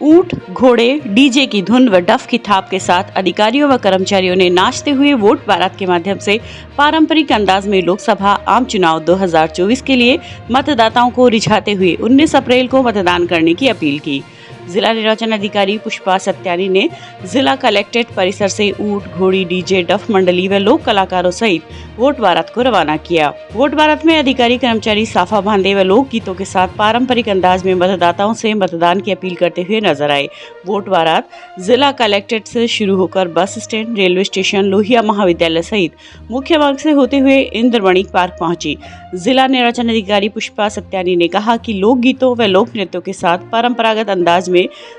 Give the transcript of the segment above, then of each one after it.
ऊंट, घोड़े, डीजे की धुन व डफ की थाप के साथ अधिकारियों व कर्मचारियों ने नाचते हुए वोट बारात के माध्यम से पारंपरिक अंदाज में लोकसभा आम चुनाव 2024 के लिए मतदाताओं को रिझाते हुए 19 अप्रैल को मतदान करने की अपील की। जिला निर्वाचन अधिकारी पुष्पा सत्यानी ने जिला कलेक्ट्रेट परिसर से ऊंट, घोड़ी, डीजे, डफ मंडली व लोक कलाकारों सहित वोट बारात को रवाना किया। वोट बारात में अधिकारी कर्मचारी साफा बांधे व लोक गीतों के साथ पारंपरिक अंदाज में मतदाताओं से मतदान की अपील करते हुए नजर आए। वोट बारात जिला कलेक्ट्रेट से शुरू होकर bus stand, railway station, Lohia महाविद्यालय सहित मुख्य मार्ग से होते हुए इंद्रमणि पार्क पहुंची। जिला निर्वाचन अधिकारी पुष्पा सत्यानी ने कहा कि लोक गीतों व लोक नृत्यों के साथ परंपरागत अंदाज में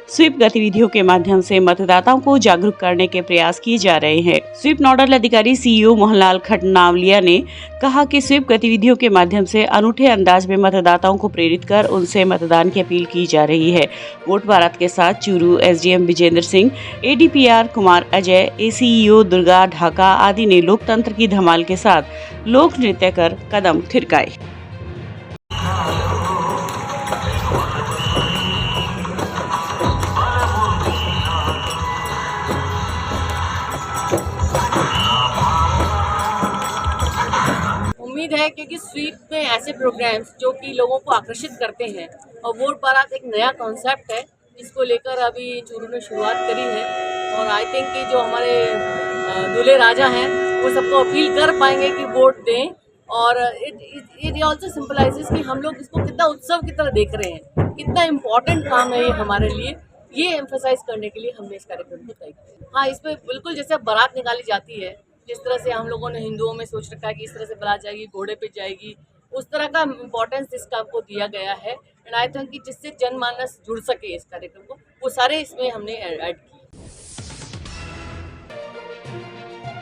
स्वीप गतिविधियों के माध्यम से मतदाताओं को जागरूक करने के प्रयास किए जा रहे हैं। स्वीप नोडल अधिकारी सीईओ मोहनलाल खटनावलिया ने कहा कि स्वीप गतिविधियों के माध्यम से अनूठे अंदाज में मतदाताओं को प्रेरित कर उनसे मतदान की अपील की जा रही है। वोट बारात के साथ चूरू एसडीएम विजेंद्र सिंह, एडीपीआर कुमार अजय, एसीईओ दुर्गा ढाका आदि ने लोकतंत्र की धमाल के साथ लोक नृत्य कर कदम थिरकाए। उम्मीद है क्योंकि स्वीप में ऐसे प्रोग्राम्स जो कि लोगों को आकर्षित करते हैं और वोट बारात एक नया कॉन्सेप्ट है जिसको लेकर अभी चूरू ने शुरुआत करी है और आई थिंक कि जो हमारे दूल्हे राजा हैं वो सबको अपील कर पाएंगे कि वोट दें और इट ऑल्सो सिंपलाइजेस कि हम लोग इसको कितना उत्सव की तरह देख रहे हैं, कितना इम्पोर्टेंट काम है ये हमारे लिए। ये एम्फेसाइज करने के लिए हमने इस कार्यक्रम को तय किया। हाँ, इस पर बिल्कुल जैसे बारात निकाली जाती है जिस तरह से हम लोगों ने हिंदुओं में सोच रखा है कि इस तरह से बारात जाएगी, घोड़े पे जाएगी, उस तरह का इम्पोर्टेंस इस काम को दिया गया है एंड आई थिंक कि जिससे जनमानस जुड़ सके इस कार्यक्रम को, वो सारे इसमें हमने ऐड किए।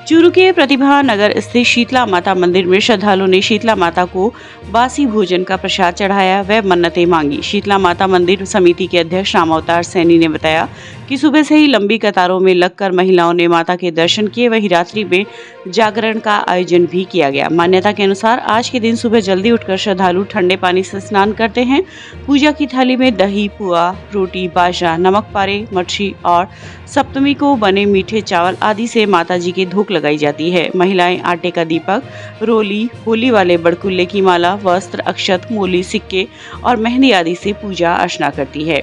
चूरू के प्रतिभा नगर स्थित शीतला माता मंदिर में श्रद्धालुओं ने शीतला माता को बासी भोजन का प्रसाद चढ़ाया व मन्नतें मांगी। शीतला माता मंदिर समिति के अध्यक्ष रामावतार सैनी ने बताया कि सुबह से ही लंबी कतारों में लगकर महिलाओं ने माता के दर्शन किए। वहीं रात्रि में जागरण का आयोजन भी किया गया। मान्यता के अनुसार आज के दिन सुबह जल्दी उठकर श्रद्धालु ठंडे पानी से स्नान करते हैं। पूजा की थाली में दही, पुआ, रोटी, बाजरा, नमक पारे, मच्छी और सप्तमी को बने मीठे चावल आदि से माता जी की धूप लगाई जाती है। महिलाएं आटे का दीपक, रोली, होली वाले बड़कुल्ले की माला, वस्त्र, अक्षत, मूली, सिक्के और मेहंदी आदि से पूजा अर्चना करती है।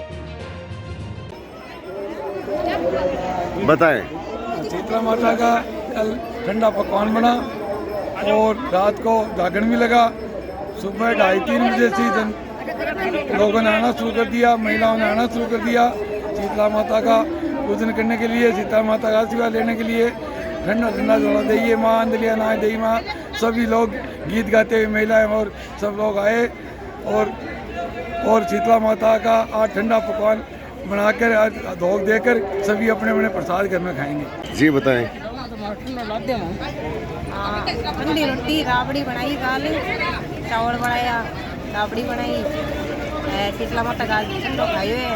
बताएं। शीतला माता का कल ठंडा पकवान बना और रात को जागरण भी लगा। सुबह 2:30-3 बजे से लोगों ने आना शुरू कर दिया, महिलाओं ने आना शुरू कर दिया शीतला माता का पूजन करने के लिए, शीतला माता का आशीर्वाद लेने के लिए। ठंडा ठंडा जोड़ा दइए माँ, अंदलिया ना दई माँ, सभी लोग गीत गाते हुए महिलाएं और सब लोग आए और शीतला माता का आज ठंडा पकवान बनाकर भोग देकर सभी अपने अपने प्रसाद घर में खाएंगे। जी बताएं। ठंडी रोटी, राबड़ी बनाई, दाल चावल बनाया, राबड़ी बनाई, शीतला माता का ठंडो खाई हुए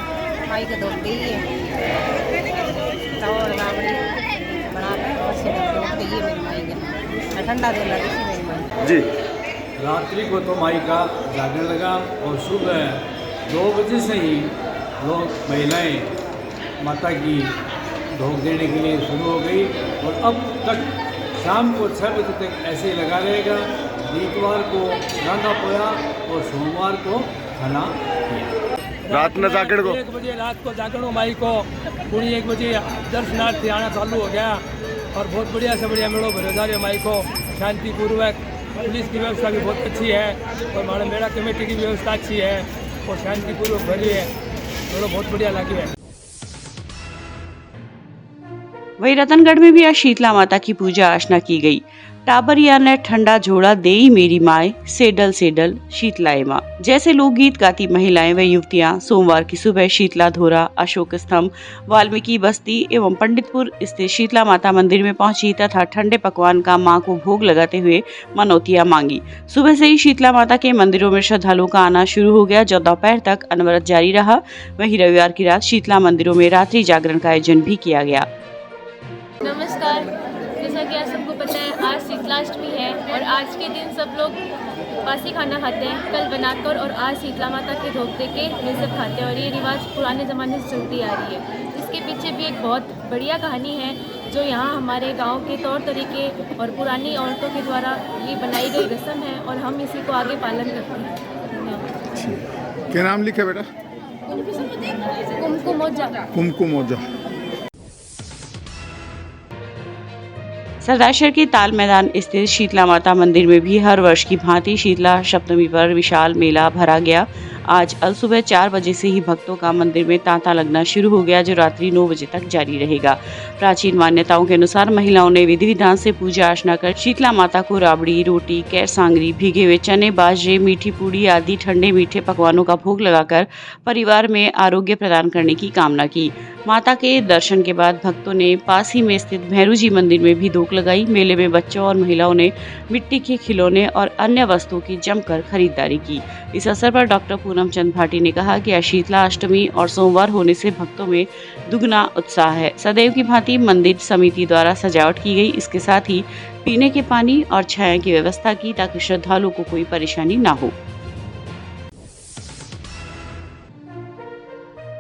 माई के धोख दी है, चावल राबड़ी बनाकर ठंडा दे लगी जी। रात्रि को तो माई का जागरण लगा और सुबह 2 बजे से ही लोग महिलाएं माता की ढोक देने के लिए शुरू हो गई और अब तक शाम को 6 बजे तक ऐसे ही लगा रहेगा। वीरवार को रांधा पोया और सोमवार को खाना किया। रात में जागरण को 1 बजे रात को जागरण माई को पूरी 1 बजे दर्शनार्थी आना चालू हो गया और बहुत बढ़िया से बढ़िया मेड़ो भरे जा रहे माई को शांतिपूर्वक। पुलिस की व्यवस्था भी बहुत अच्छी है और हमारे मेला कमेटी की व्यवस्था अच्छी है और शांतिपूर्वक भरी है, मेड़ो बहुत बढ़िया लगी है। वहीं रतनगढ़ में भी आज शीतला माता की पूजा अर्चना की गई। टाबरिया ने ठंडा झोड़ा देई मेरी माए, सेडल सेडल शीतलाए माँ जैसे लोकगीत गाती महिलाएं व युवतियां सोमवार की सुबह शीतला धोरा, अशोक स्तंभ, वाल्मीकि बस्ती एवं पंडितपुर स्थित शीतला माता मंदिर में पहुंची तथा ठंडे पकवान का मां को भोग लगाते हुए मनौतियां मांगी। सुबह से ही शीतला माता के मंदिरों में श्रद्धालुओं का आना शुरू हो गया, जो दोपहर तक अनवरत जारी रहा। वहीं रविवार की रात शीतला मंदिरों में रात्रि जागरण का आयोजन भी किया गया। नमस्कार, जैसा कि आप सबको पता है आज शीतलाष्टमी है और आज के दिन सब लोग बासी खाना खाते हैं, कल बनाकर और आज शीतला माता के धोख दे के ये सब खाते हैं और ये रिवाज पुराने ज़माने से चलती आ रही है। इसके पीछे भी एक बहुत बढ़िया कहानी है जो यहाँ हमारे गांव के तौर तरीके और पुरानी औरतों के द्वारा ये बनाई गई रस्म है और हम इसी को आगे पालन करते हैं। धन्यवाद। क्या नाम लिखा बेटा? कुमकुम ओझा। कुमकुम ओझा। सरदारशहर के ताल मैदान स्थित शीतला माता मंदिर में भी हर वर्ष की भांति शीतला सप्तमी पर विशाल मेला भरा गया। आज अलसुबह 4 बजे से ही भक्तों का मंदिर में तांता लगना शुरू हो गया, जो रात्रि 9 बजे तक जारी रहेगा। प्राचीन मान्यताओं के अनुसार महिलाओं ने विधि विधान से पूजा अर्चना कर शीतला माता को राबड़ी, रोटी, कैर सांगरी, भीगे हुए चने, बाजरे, मीठी पूड़ी आदि ठंडे मीठे पकवानों का भोग लगाकर परिवार में आरोग्य प्रदान करने की कामना की। माता के दर्शन के बाद भक्तों ने पास ही में स्थित भैरू जी मंदिर में भी धूप लगाई। मेले में बच्चों और महिलाओं ने मिट्टी के खिलौने और अन्य वस्तुओं की जमकर खरीदारी की। इस अवसर पर डॉक्टर पूनम चंद भाटी ने कहा कि आज शीतला अष्टमी और सोमवार होने से भक्तों में दुगना उत्साह है। सदैव की भांति मंदिर समिति द्वारा सजावट की गई। इसके साथ ही पीने के पानी और छाया की व्यवस्था की ताकि श्रद्धालुओं को कोई परेशानी न हो।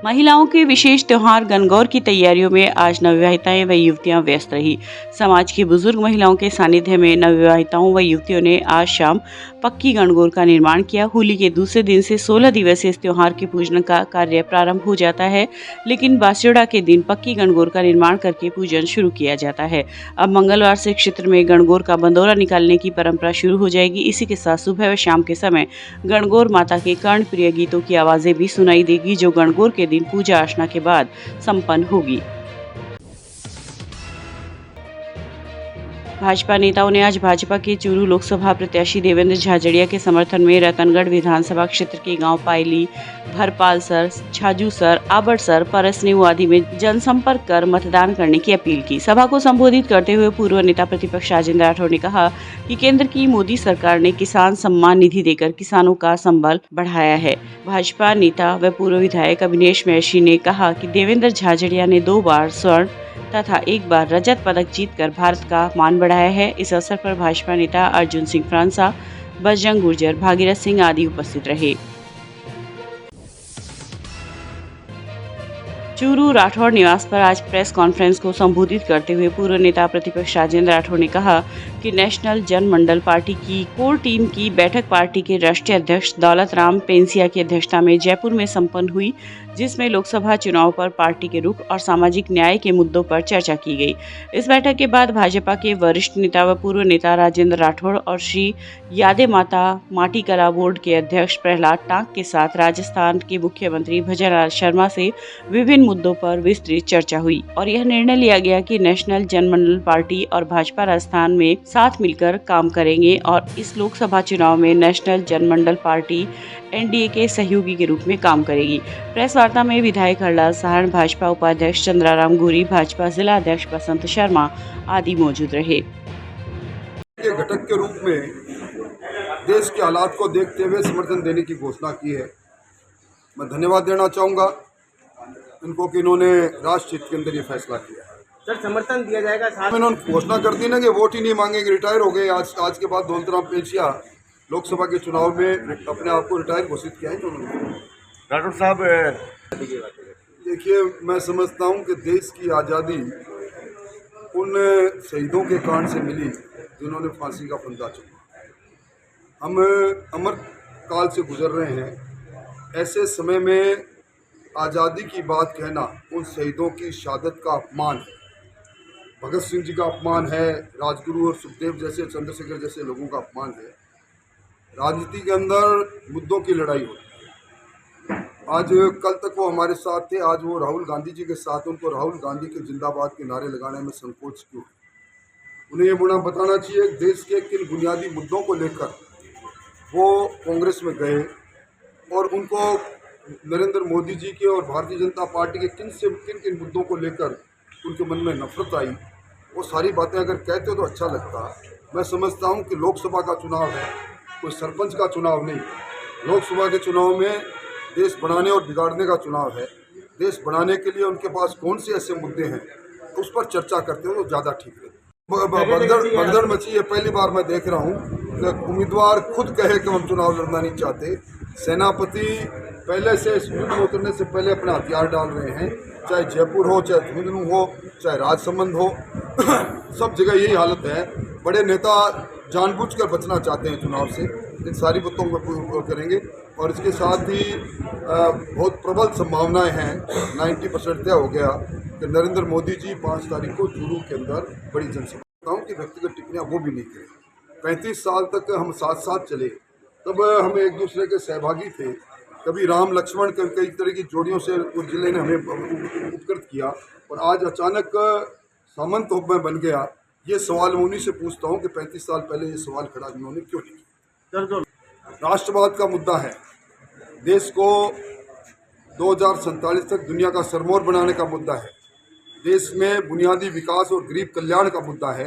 महिलाओं के विशेष त्योहार गणगौर की तैयारियों में आज नवविवाहिताएं व युवतियां व्यस्त रही। समाज की बुजुर्ग महिलाओं के सानिध्य में नवविवाहिताओं व युवतियों ने आज शाम पक्की गणगौर का निर्माण किया। होली के दूसरे दिन से 16 दिवसीय इस त्योहार के पूजन का कार्य प्रारंभ हो जाता है, लेकिन बास्योड़ा के दिन पक्की गणगौर का निर्माण करके पूजन शुरू किया जाता है। अब मंगलवार से क्षेत्र में गणगौर का बंदौरा निकालने की परंपरा शुरू हो जाएगी। इसी के साथ सुबह व शाम के समय गणगौर माता के कर्णप्रिय गीतों की आवाजें भी सुनाई देगी, जो गणगौर के दिन पूजा अर्चना के बाद संपन्न होगी। भाजपा नेताओं ने आज भाजपा के चूरू लोकसभा प्रत्याशी देवेंद्र झाझड़िया के समर्थन में रतनगढ़ विधानसभा क्षेत्र के गांव पायली, भरपालसर, छाजूसर, आबड़सर, परसनेऊ आदि में जनसंपर्क कर मतदान करने की अपील की। सभा को संबोधित करते हुए पूर्व नेता प्रतिपक्ष राजेंद्र राठौड़ ने कहा कि केंद्र की मोदी सरकार ने किसान सम्मान निधि देकर किसानों का संबल बढ़ाया है। भाजपा नेता व पूर्व विधायक अविनेश महर्षि ने कहा कि देवेंद्र झाझड़िया ने 2 बार स्वर्ण तथा 1 बार रजत पदक जीतकर भारत का मान बढ़ाया है। इस अवसर पर भाजपा नेता अर्जुन सिंह फ्रांसा, बजरंग गुर्जर, भागीरथ सिंह आदि उपस्थित रहे। चूरू राठौड़ निवास पर आज प्रेस कॉन्फ्रेंस को संबोधित करते हुए पूर्व नेता प्रतिपक्ष राजेंद्र राठौड़ ने कहा कि नेशनल जनमंडल पार्टी की कोर टीम की बैठक पार्टी के राष्ट्रीय अध्यक्ष दौलत राम पेंसिया की अध्यक्षता में जयपुर में संपन्न हुई, जिसमें लोकसभा चुनाव पर पार्टी के रुख और सामाजिक न्याय के मुद्दों पर चर्चा की गई। इस बैठक के बाद भाजपा के वरिष्ठ नेता व पूर्व नेता राजेंद्र राठौड़ और श्री यादे माता माटी कला बोर्ड के अध्यक्ष प्रहलाद टांक के साथ राजस्थान के मुख्यमंत्री भजनलाल शर्मा से विभिन्न मुद्दों पर विस्तृत चर्चा हुई और यह निर्णय लिया गया कि नेशनल जनमंडल पार्टी और भाजपा राजस्थान में साथ मिलकर काम करेंगे और इस लोकसभा चुनाव में नेशनल जनमंडल पार्टी एनडीए के सहयोगी के रूप में काम करेगी। प्रेस वार्ता में विधायक हरलाल साहन, भाजपा उपाध्यक्ष चंद्राराम गोरी, भाजपा जिला अध्यक्ष बसंत शर्मा आदि मौजूद रहे। के घटक के रूप में देश के हालात को देखते हुए समर्थन देने की घोषणा की है। मैं धन्यवाद देना चाहूँगा इनको कि इन्होंने राष्ट्र हित के अंदर ये फैसला किया है। सर, समर्थन दिया जाएगा। साथ इन्होंने घोषणा कर दी ना कि वोट ही नहीं मांगेंगे, रिटायर हो गए। आज के बाद दौलत राम पेंसिया लोकसभा के चुनाव में अपने आप को रिटायर घोषित किया है। तो राठौड़ साहब, देखिए, मैं समझता हूँ कि देश की आज़ादी उन शहीदों के कारण से मिली जिन्होंने फांसी का फंदा चुना। हम अमर काल से गुजर रहे हैं। ऐसे समय में आज़ादी की बात कहना उन शहीदों की शहादत का अपमान है, भगत सिंह जी का अपमान है, राजगुरु और सुखदेव जैसे, चंद्रशेखर जैसे लोगों का अपमान है। राजनीति के अंदर मुद्दों की लड़ाई होती है। आज कल तक वो हमारे साथ थे, आज वो राहुल गांधी जी के साथ। उनको राहुल गांधी के जिंदाबाद के नारे लगाने में संकोच क्यों? उन्हें ये बुरा बताना चाहिए देश के किन बुनियादी मुद्दों को लेकर वो कांग्रेस में गए और उनको नरेंद्र मोदी जी के और भारतीय जनता पार्टी के किन मुद्दों को लेकर उनके मन में नफरत आई। वो सारी बातें अगर कहते तो अच्छा लगता। मैं समझता हूँ कि लोकसभा का चुनाव है, कोई सरपंच का चुनाव नहीं। लोकसभा के चुनाव में देश बनाने और बिगाड़ने का चुनाव है। देश बनाने के लिए उनके पास कौन से ऐसे मुद्दे हैं उस पर चर्चा करते हो तो ज़्यादा ठीक है। भगदड़ मची है, पहली बार मैं देख रहा हूँ उम्मीदवार खुद कहे कि हम चुनाव लड़ना नहीं चाहते। सेनापति पहले से इस युद्ध में उतरने से पहले अपने हथियार डाल रहे हैं, चाहे जयपुर हो, चाहे झुंझुनू हो, चाहे राजसमंद हो, सब जगह यही हालत है। बड़े नेता जानबूझकर बचना चाहते हैं चुनाव से, इन सारी बातों को पूरा करेंगे। और इसके साथ ही बहुत प्रबल संभावनाएं हैं, 90% तय हो गया कि नरेंद्र मोदी जी 5 तारीख को चूरू के अंदर बड़ी जनसभा की व्यक्तिगत टिप्पणियाँ वो भी नहीं करें। 35 साल तक हम साथ साथ चले, तब हम एक दूसरे के सहभागी थे। कभी राम लक्ष्मण कई तरह की जोड़ियों से उस जिले ने हमें उपकृत किया, और आज अचानक सामंत में बन गया। ये सवाल मैं उन्हीं से पूछता हूँ कि 35 साल पहले ये सवाल खड़ा उन्होंने क्यों नहीं किया। राष्ट्रवाद का मुद्दा है, देश को 2047 तक दुनिया का सरमौर बनाने का मुद्दा है, देश में बुनियादी विकास और गरीब कल्याण का मुद्दा है।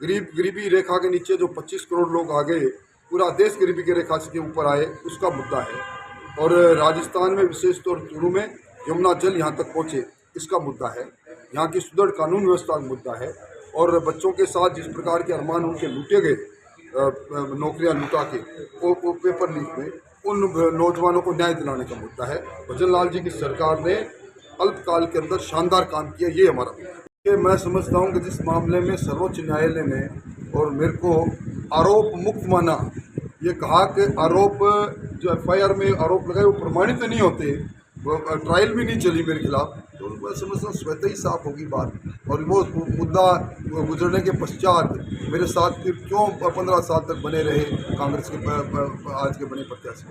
गरीबी रेखा के नीचे जो 25 करोड़ लोग आ गए, पूरा देश गरीबी की रेखा से ऊपर आए, उसका मुद्दा है। और राजस्थान में विशेष तौर चूरू में यमुना जल यहाँ तक पहुँचे, इसका मुद्दा है। यहाँ की सुदृढ़ कानून व्यवस्था का मुद्दा है। और बच्चों के साथ जिस प्रकार के अरमान उनके लूटे गए, नौकरियाँ लुटा के वो पेपर लीक में, उन नौजवानों को न्याय दिलाने का मुद्दा है। भजन लाल जी की सरकार ने अल्पकाल के अंदर शानदार काम किया, ये हमारा मुद्दा है। मैं समझता हूँ कि जिस मामले में सर्वोच्च न्यायालय ने और मेरे को आरोप मुक्त माना, ये कहा कि आरोप जो FIR में आरोप लगाए वो प्रमाणित नहीं होते, वो ट्रायल भी नहीं चली मेरे खिलाफ, तो मैं समझता हूँ स्वतः ही साफ होगी बात। और वो मुद्दा गुजरने के पश्चात मेरे साथ फिर क्यों 15 साल तक बने रहे कांग्रेस के आज के बने प्रत्याशी।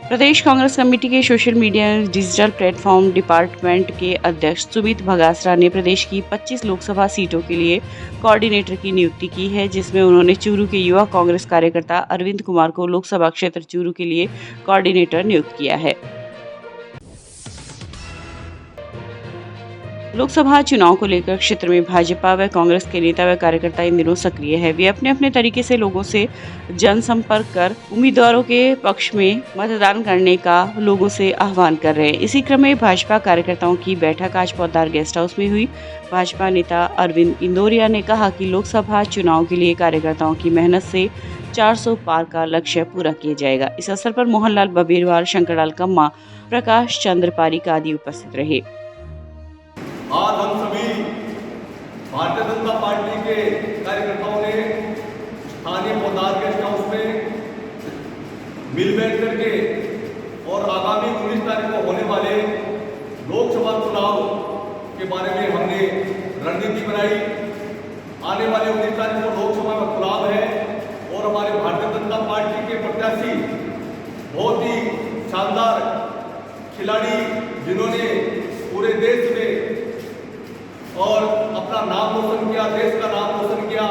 प्रदेश कांग्रेस कमेटी के सोशल मीडिया एवं डिजिटल प्लेटफॉर्म डिपार्टमेंट के अध्यक्ष सुमित भगासरा ने प्रदेश की 25 लोकसभा सीटों के लिए कोऑर्डिनेटर की नियुक्ति की है, जिसमें उन्होंने चूरू के युवा कांग्रेस कार्यकर्ता अरविंद कुमार को लोकसभा क्षेत्र चूरू के लिए कोऑर्डिनेटर नियुक्त किया है। लोकसभा चुनाव को लेकर क्षेत्र में भाजपा व कांग्रेस के नेता व कार्यकर्ता इन दिनों सक्रिय है। वे अपने अपने तरीके से लोगों से जनसंपर्क कर उम्मीदवारों के पक्ष में मतदान करने का लोगों से आह्वान कर रहे हैं। इसी क्रम में भाजपा कार्यकर्ताओं की बैठक आज पौधार गेस्ट हाउस में हुई। भाजपा नेता अरविंद इंदौरिया ने कहा कि लोकसभा चुनाव के लिए कार्यकर्ताओं की मेहनत से 400 पार का लक्ष्य पूरा किया जाएगा। इस अवसर पर मोहनलाल बबीरवाल, शंकरलाल कम्मा, प्रकाश चंद्र पारिक आदि उपस्थित रहे। आज हम सभी भारतीय जनता पार्टी के कार्यकर्ताओं ने स्थानीय पौधार गेस्ट हाउस में मिल बैठ करके और आगामी 19 तारीख को होने वाले लोकसभा चुनाव के बारे में हमने रणनीति बनाई। आने वाले 19 तारीख को लोकसभा में चुनाव है और हमारे भारतीय जनता पार्टी के प्रत्याशी बहुत ही शानदार खिलाड़ी, जिन्होंने पूरे देश में और अपना नाम रोशन किया, देश का नाम रोशन किया,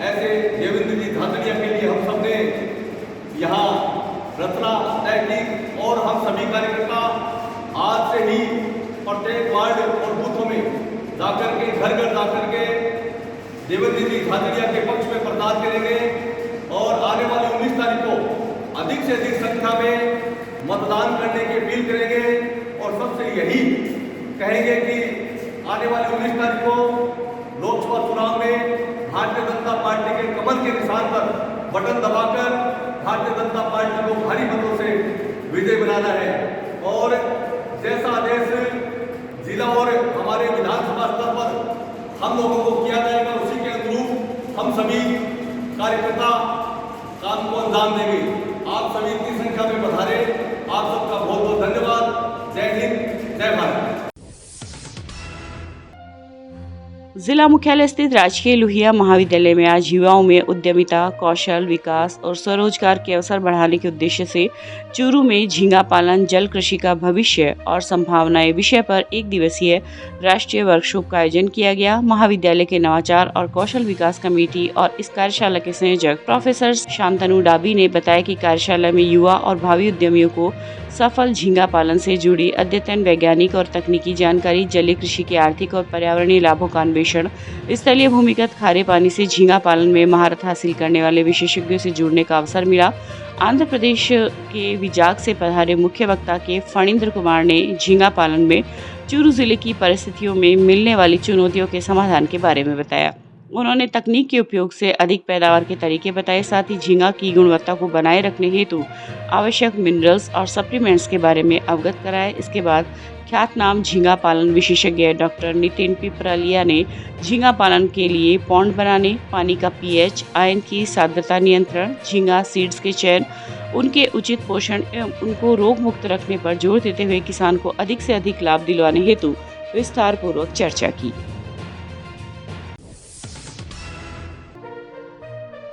ऐसे देवेंद्र जी झाझड़िया के लिए हम सब ने यहाँ रचना तय की। और हम सभी कार्यकर्ता आज से ही प्रत्येक वार्ड और बूथों में जाकर के घर घर जाकर के देवेंद्र जी झाझड़िया के पक्ष में प्रचार करेंगे और आने वाली 19 तारीख को अधिक से अधिक संख्या में मतदान करने की अपील करेंगे। और सबसे यही कहेंगे कि आने वाली 19 तारीख को लोकसभा चुनाव में भारतीय जनता पार्टी के कमल के निशान पर बटन दबाकर भारतीय जनता पार्टी को भारी मतों से विजय बनाना है। और जैसा आदेश जिला और हमारे विधानसभा स्तर पर हम लोगों को किया जाएगा, उसी के अनुरूप हम सभी कार्यकर्ता काम को अंजाम देंगे। आप सभी इतनी संख्या में पधारे, आप सबका बहुत बहुत धन्यवाद। जय हिंद, जय भारत। जिला मुख्यालय स्थित राजकीय लोहिया महाविद्यालय में आज युवाओं में उद्यमिता, कौशल विकास और स्वरोजगार के अवसर बढ़ाने के उद्देश्य से चूरू में झींगा पालन, जल कृषि का भविष्य और संभावनाएं विषय पर 1 दिवसीय राष्ट्रीय वर्कशॉप का आयोजन किया गया। महाविद्यालय के नवाचार और कौशल विकास कमेटी और इस कार्यशाला के संयोजक प्रोफेसर शांतनु डाबी ने बताया कि कार्यशाला में युवा और भावी उद्यमियों को सफल झींगा पालन से जुड़ी अद्यतन वैज्ञानिक और तकनीकी जानकारी, जलीय कृषि के आर्थिक और पर्यावरणीय लाभों का अन्वेषण, स्थलीय भूमिगत खारे पानी से झींगा पालन में महारत हासिल करने वाले विशेषज्ञों से जुड़ने का अवसर मिला। आंध्र प्रदेश के विजाग से पधारे मुख्य वक्ता के फणींद्र कुमार ने झींगा पालन में चूरू जिले की परिस्थितियों में मिलने वाली चुनौतियों के समाधान के बारे में बताया। उन्होंने तकनीक के उपयोग से अधिक पैदावार के तरीके बताए। साथ ही झींगा की गुणवत्ता को बनाए रखने हेतु आवश्यक मिनरल्स और सप्लीमेंट्स के बारे में अवगत कराया। इसके बाद ख्यातनाम झींगा पालन विशेषज्ञ डॉक्टर नितिन पिपरालिया ने झींगा पालन के लिए पॉन्ड बनाने, पानी का पीएच, आयन की सांद्रता नियंत्रण, झींगा सीड्स के चयन, उनके उचित पोषण एवं उनको रोग मुक्त रखने पर जोर देते हुए किसान को अधिक से अधिक लाभ दिलवाने हेतु विस्तार पूर्वक चर्चा की।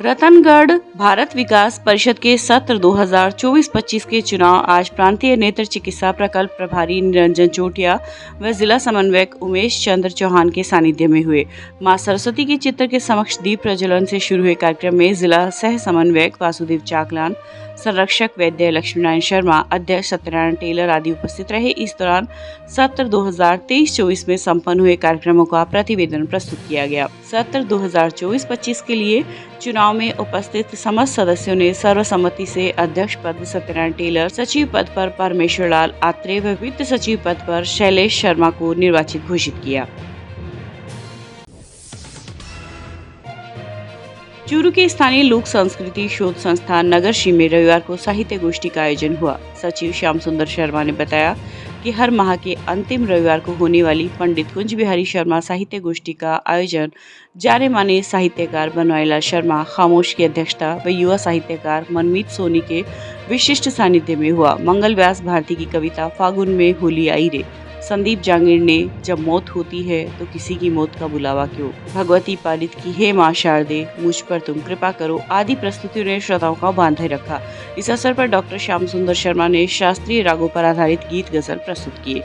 रतनगढ़ भारत विकास परिषद के सत्र 2024-25 के चुनाव आज प्रांतीय नेत्र चिकित्सा प्रकल्प प्रभारी निरंजन चोटिया व जिला समन्वयक उमेश चंद्र चौहान के सानिध्य में हुए। मां सरस्वती के चित्र के समक्ष दीप प्रज्वलन से शुरू हुए कार्यक्रम में जिला सह समन्वयक वासुदेव चाकलान, संरक्षक वैद्य लक्ष्मीनारायण शर्मा, अध्यक्ष सत्यनारायण टेलर आदि उपस्थित रहे। इस दौरान सत्र 2023-24 में संपन्न हुए कार्यक्रमों का प्रतिवेदन प्रस्तुत किया गया। सत्र 2024-25 के लिए चुनाव में उपस्थित समस्त सदस्यों ने सर्वसम्मति से अध्यक्ष पद सत्यनारायण टेलर, सचिव पद पर परमेश्वर लाल आत्रे व वित्त सचिव पद पर शैलेश शर्मा को निर्वाचित घोषित किया। चूरू के स्थानीय लोक संस्कृति शोध संस्थान नगरश्री में रविवार को साहित्य गोष्ठी का आयोजन हुआ। सचिव श्याम सुंदर शर्मा ने बताया कि हर माह के अंतिम रविवार को होने वाली पंडित कुंज बिहारी शर्मा साहित्य गोष्ठी का आयोजन जाने माने साहित्यकार बनवारीलाल शर्मा खामोश की अध्यक्षता व युवा साहित्यकार मनमीत सोनी के विशिष्ट सानिध्य में हुआ। मंगल व्यास भारती की कविता फागुन में होली आई रे, संदीप जांगीर ने जब मौत होती है तो किसी की मौत का बुलावा क्यों, भगवती पालित की हे मां शारदे मुझ पर तुम कृपा करो आदि प्रस्तुतियों ने श्रोताओं का बांधे रखा। इस अवसर पर डॉक्टर श्याम सुंदर शर्मा ने शास्त्रीय रागों पर आधारित गीत गजल प्रस्तुत किए।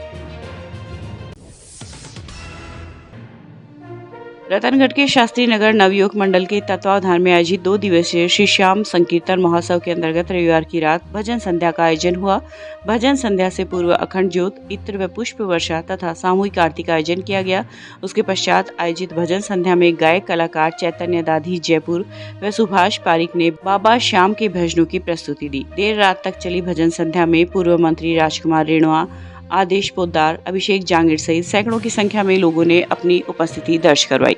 रतनगढ़ के शास्त्री नगर नवयुवक मंडल के तत्वावधान में आयोजित 2 दिवसीय श्री श्याम संकीर्तन महोत्सव के अंतर्गत रविवार की रात भजन संध्या का आयोजन हुआ। भजन संध्या से पूर्व अखंड ज्योत, इत्र व पुष्प वर्षा तथा सामूहिक आरती का आयोजन किया गया। उसके पश्चात आयोजित भजन संध्या में गायक कलाकार चैतन्य दाधी जयपुर व सुभाष पारिक ने बाबा श्याम के भजनों की प्रस्तुति दी। देर रात तक चली भजन संध्या में पूर्व मंत्री राजकुमार रेणुआ, आदेश पोद्दार, अभिषेक जांगीर सहित सैकड़ों की संख्या में लोगों ने अपनी उपस्थिति दर्ज करवाई।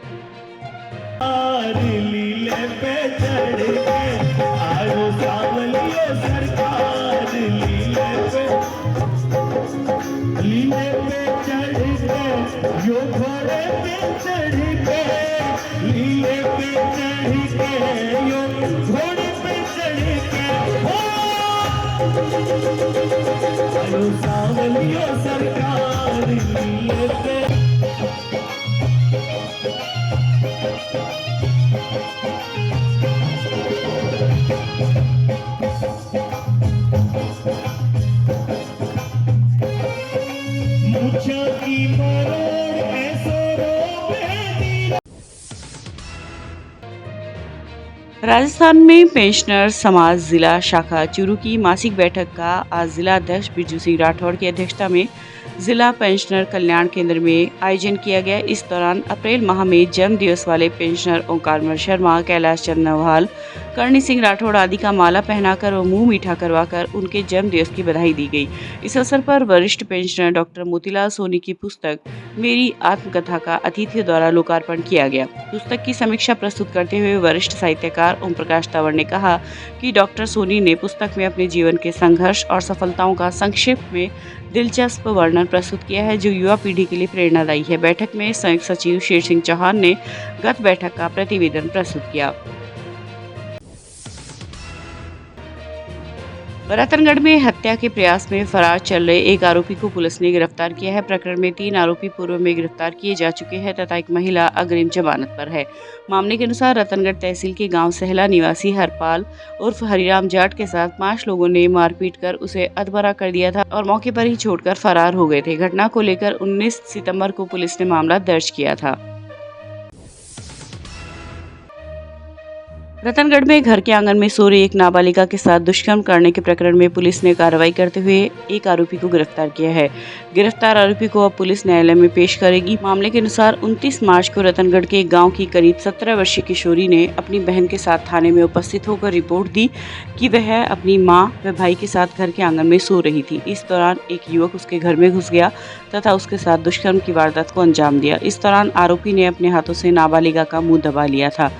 राजस्थान में पेंशनर समाज जिला शाखा चूरू की मासिक बैठक का आज जिला अध्यक्ष बिरजू सिंह राठौड़ की अध्यक्षता में जिला पेंशनर कल्याण केंद्र में आयोजन किया गया। इस दौरान अप्रैल माह में जन्म दिवस वाले पेंशनर ओंकारमल शर्मा, कैलाश चंद नवहाल, करणी सिंह राठौड़ आदि का माला पहनाकर और मुंह मीठा करवाकर उनके जन्म दिवस की बधाई दी गई। इस अवसर पर वरिष्ठ पेंशनर डॉक्टर मोतीलाल सोनी की पुस्तक मेरी आत्मकथा का अतिथियों द्वारा लोकार्पण किया गया। पुस्तक की समीक्षा प्रस्तुत करते हुए वरिष्ठ साहित्यकार ओम प्रकाश तंवर ने कहा कि डॉक्टर सोनी ने पुस्तक में अपने जीवन के संघर्ष और सफलताओं का संक्षेप में दिलचस्प वर्णन प्रस्तुत किया है, जो युवा पीढ़ी के लिए प्रेरणादायी है। बैठक में संयुक्त सचिव शेर सिंह चौहान ने गत बैठक का प्रतिवेदन प्रस्तुत किया। रतनगढ़ में हत्या के प्रयास में फरार चल रहे एक आरोपी को पुलिस ने गिरफ्तार किया है। प्रकरण में 3 आरोपी पूर्व में गिरफ्तार किए जा चुके हैं तथा एक महिला अग्रिम जमानत पर है। मामले के अनुसार रतनगढ़ तहसील के गांव सहला निवासी हरपाल उर्फ हरिराम जाट के साथ 5 लोगों ने मारपीट कर उसे अधमरा कर दिया था और मौके पर ही छोड़कर फरार हो गए थे। घटना को लेकर 19 सितंबर को पुलिस ने मामला दर्ज किया था। रतनगढ़ में घर के आंगन में सो रही एक नाबालिगा के साथ दुष्कर्म करने के प्रकरण में पुलिस ने कार्रवाई करते हुए एक आरोपी को गिरफ्तार किया है। गिरफ्तार आरोपी को अब पुलिस न्यायालय में पेश करेगी। मामले के अनुसार 29 मार्च को रतनगढ़ के एक गांव की करीब 17 वर्षीय किशोरी ने अपनी बहन के साथ थाने में उपस्थित होकर रिपोर्ट दी कि वह अपनी मां व भाई के साथ घर के आंगन में सो रही थी। इस दौरान एक युवक उसके घर में घुस गया तथा उसके साथ दुष्कर्म की वारदात को अंजाम दिया। इस दौरान आरोपी ने अपने हाथों से नाबालिगा का मुंह दबा लिया था।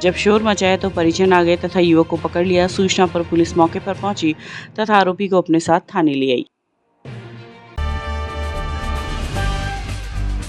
जब शोर मचाया तो परिजन आ गए तथा युवक को पकड़ लिया। सूचना पर पुलिस मौके पर पहुंची तथा आरोपी को अपने साथ थाने ले आई।